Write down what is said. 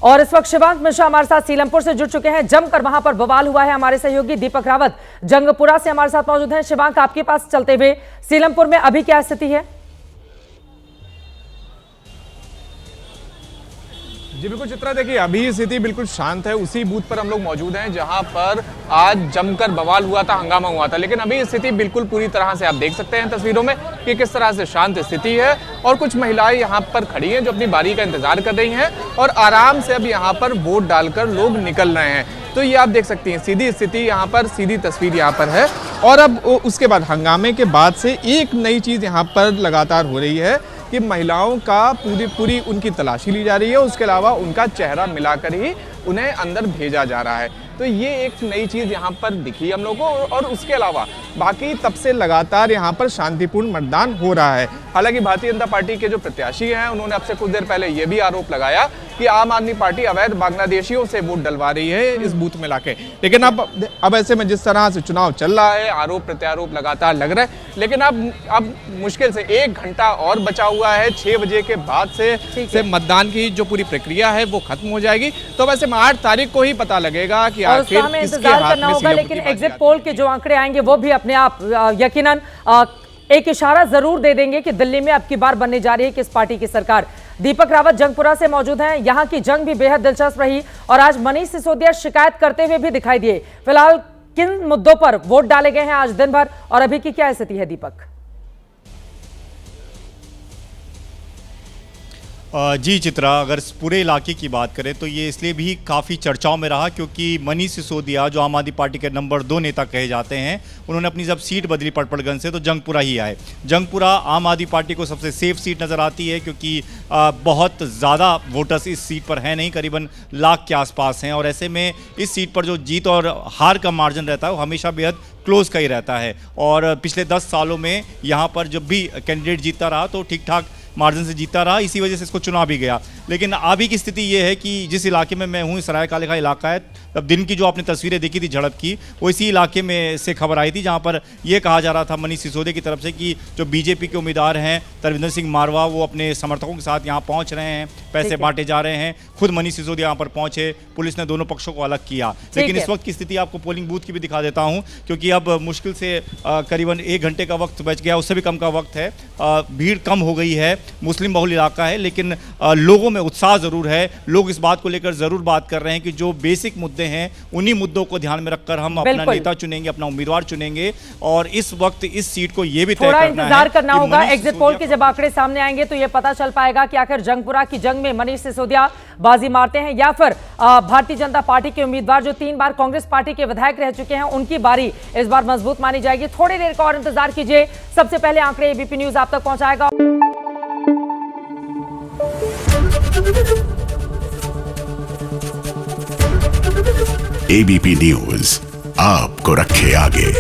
और इस वक्त शिवांक मिश्रा हमारे साथ सीलमपुर से जुड़ चुके हैं। जमकर वहां पर बवाल हुआ है। हमारे सहयोगी दीपक रावत जंगपुरा से हमारे साथ मौजूद हैं। शिवांक, आपके पास चलते हुए सीलमपुर में अभी क्या स्थिति है? जी बिल्कुल चित्रा, देखिए अभी स्थिति बिल्कुल शांत है। उसी बूथ पर हम लोग मौजूद हैं जहां पर आज जमकर बवाल हुआ था, हंगामा हुआ था। लेकिन अभी स्थिति बिल्कुल पूरी तरह से आप देख सकते हैं तस्वीरों में कि किस तरह से शांत स्थिति है। और कुछ महिलाएं यहां पर खड़ी हैं जो अपनी बारी का इंतजार कर रही हैं और आराम से अब यहां पर वोट डालकर लोग निकल रहे हैं। तो ये आप देख सकती हैं सीधी स्थिति यहाँ पर, सीधी तस्वीर यहाँ पर है। और अब उसके बाद हंगामे के बाद से एक नई चीज़ यहाँ पर लगातार हो रही है कि महिलाओं का पूरी उनकी तलाशी ली जा रही है। उसके अलावा उनका चेहरा मिलाकर ही उन्हें अंदर भेजा जा रहा है। तो ये एक नई चीज़ यहाँ पर दिखी हम लोगों को। और उसके अलावा बाकी तब से लगातार यहाँ पर शांतिपूर्ण मतदान हो रहा है। हालांकि भारतीय जनता पार्टी के जो प्रत्याशी हैं उन्होंने अब से कुछ देर पहले ये भी आरोप लगाया कि आम आदमी पार्टी अवैध बांग्लादेशियों से वोट डलवा रही है इस बूथ में लाके। लेकिन अब ऐसे में जिस तरह से चुनाव चल रहा है, आरोप प्रत्यारोप लगातार लग रहा है। लेकिन अब मुश्किल से 1 घंटा और बचा हुआ है। 6 बजे के बाद से मतदान की जो पूरी प्रक्रिया है वो खत्म हो जाएगी। तो वैसे 8 तारीख को ही पता लगेगा कि आखिर हमें इंतजार करना होगा। लेकिन एग्जिट पोल के जो आंकड़े आएंगे वो भी अपने आप यकीनन एक इशारा जरूर दे देंगे कि दिल्ली में अब की बार बनने जा रही है किस पार्टी की सरकार। दीपक रावत जंगपुरा से मौजूद हैं। यहां की जंग भी बेहद दिलचस्प रही और आज मनीष सिसोदिया शिकायत करते हुए भी दिखाई दिए। फिलहाल किन मुद्दों पर वोट डाले गए हैं आज दिन भर और अभी की क्या स्थिति है दीपक? जी चित्रा, अगर पूरे इलाके की बात करें तो ये इसलिए भी काफ़ी चर्चाओं में रहा क्योंकि मनीष सिसोदिया जो आम आदमी पार्टी के नंबर 2 नेता कहे जाते हैं, उन्होंने अपनी जब सीट बदली पटपड़गंज से तो जंगपुरा ही आए। जंगपुरा आम आदमी पार्टी को सबसे सेफ सीट नज़र आती है क्योंकि बहुत ज़्यादा वोटर्स इस सीट पर हैं नहीं, करीबन लाख के आसपास हैं। और ऐसे में इस सीट पर जो जीत और हार का मार्जिन रहता है वो हमेशा बेहद क्लोज का ही रहता है। और पिछले 10 सालों में यहाँ पर जब भी कैंडिडेट जीतता रहा तो ठीक ठाक मार्जिन से जीतता रहा, इसी वजह से इसको चुना भी गया। लेकिन अभी की स्थिति ये है कि जिस इलाके में मैं हूँ, सराय काले का इलाका है, अब दिन की जो आपने तस्वीरें देखी थी झड़प की, वो इसी इलाके में से खबर आई थी जहाँ पर यह कहा जा रहा था मनीष सिसोदिया की तरफ से कि जो बीजेपी के उम्मीदवार हैं तरविंदर सिंह मारवा, वो अपने समर्थकों के साथ यहाँ पहुँच रहे हैं, पैसे बांटे जा रहे हैं। खुद मनीष सिसोदिया यहाँ पर पहुँचे, पुलिस ने दोनों पक्षों को अलग किया। लेकिन इस वक्त की स्थिति आपको पोलिंग बूथ की भी दिखा देता हूँ क्योंकि अब मुश्किल से करीबन 1 घंटे का वक्त बच गया, उससे भी कम का वक्त है। भीड़ कम हो गई है, मुस्लिम बहुल इलाका है, लेकिन लोगों में उत्साह ज़रूर है। लोग इस बात को लेकर ज़रूर बात कर रहे हैं कि जो बेसिक मुद्दे हैं उन्हीं मुद्दों को ध्यान में रखकर हम अपना नेता चुनेंगे, अपना उम्मीदवार चुनेंगे। और इस वक्त इस सीट को ये भी थोड़ा इंतजार करना होगा। एग्जिट पोल के जब आंकड़े सामने आएंगे तो ये पता चल पाएगा कि आखिर जंगपुरा की जंग में मनीष सिसोदिया बाजी मारते हैं या फिर भारतीय जनता पार्टी के उम्मीदवार जो 3 बार कांग्रेस पार्टी के विधायक रह चुके हैं उनकी बारी इस बार मजबूत मानी जाएगी। थोड़ी देर का और इंतजार कीजिए। सबसे पहले आंकड़े एबीपी न्यूज आप तक पहुंचाएगा। एबीपी न्यूज आपको रखे आगे।